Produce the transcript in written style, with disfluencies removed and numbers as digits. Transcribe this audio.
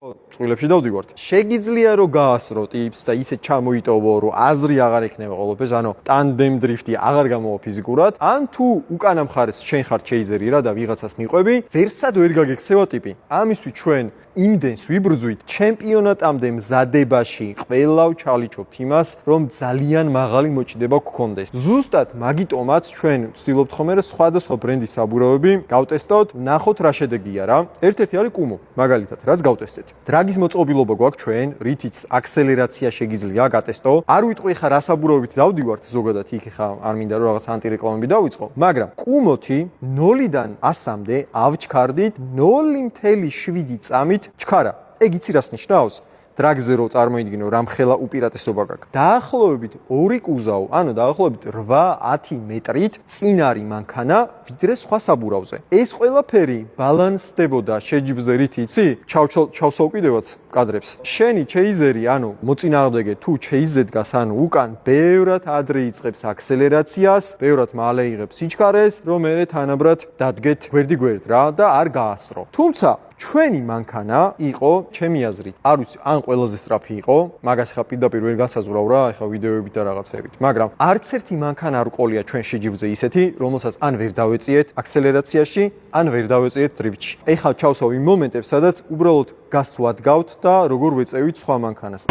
წყვილებში დავდივართ. შეგიძლია რომ გაასრო ტიპს და ისე ჩამოიტოვო რომ აზრი აღარ ექნება ყოველთვის, ანუ ტანდემ დრიფტი აღარ გამოვა ფიზიკურად, ან თუ უკანა მხარეს შენ ხარ ჩეიზერი რა და ვიღაცას მიყვები, ვერსად ვერ გაგექცევა ტიპი. ამისთვის ჩვენ იმდენს ვიბრძვით ჩემპიონატამდე მზადებაში ყველა ჩალიჩობთ იმას, რომ ძალიან მაღალი მოჭიდება გქონდეს. ზუსტად მაგიტომაც ჩვენ ვცდილობთ ხოლმე რომ სხვადასხვა ბრენდის საბურავები გავტესტოთ, ვნახოთ რა შედეგია რა. ერთ-ერთი არის კუმო, მაგალითად, რაც გავტესტეთ. დრაგის მოწყობილობა გვაქვს ჩვენ, რითიც აქსელერაცია შეგიძლია გატესტო. არ ვიტყვი ხა რა საბურავებით დავდივართ ზოგადად იქ ხა არ მინდა რომ რაღაც ანტირეკლამები დავიწყო, მაგრამ კუმოთი 0-დან 100-მდე ავჩქარდით 0.7 წამით ჩქარა. ეგ იცი რას ნიშნავს? დრაგზე რო წარმოიდგინო რამხელა უპირატესობა გაქვს. დაახლოებით 2 კუზაო, ანუ დაახლოებით 8-10 მეტრით წინ არის მანქანა, ვიდრე სხვა საბურავზე. ეს ყველაფერი ბალანსდებოდა შეჯიბზე რით იცი? ჩავსვავ კიდევაც კადრებს. შენი ჩეიზერი, ანუ მოწინააღმდეგე თუ ჩეიზზე დგას, ანუ უკან ბევრად ადრე იწყებს აქსელერაციას, ბევრად მალე იღებს სიჩქარეს, რომ მერე თანაბრად დადგეთ გვერდ-გვერდ რა და არ გაასრო. თუმცა ჩვენი მანქანა იყო, ჩემი აზრით, არ ვიცი, ან ყველაზე სწრაფი იყო, მაგას ხა პირდაპირ ვერ გასაზღვრავ რა, ეხა ვიდეოებით და რაღაცებით. მაგრამ არც ერთი მანქანა არ ყოლია ჩვენ შეჯიბზე ისეთი, რომელსაც ან ვერ დავეწიეთ აქსელერაციაში, ან ვერ დავეწიეთ დრიფტში. ეხლა ჩავსვავ იმ მომენტებს, სადაც უბრალოდ გასვადგავთ და როგორ ვეწევით სხვა მანქანას.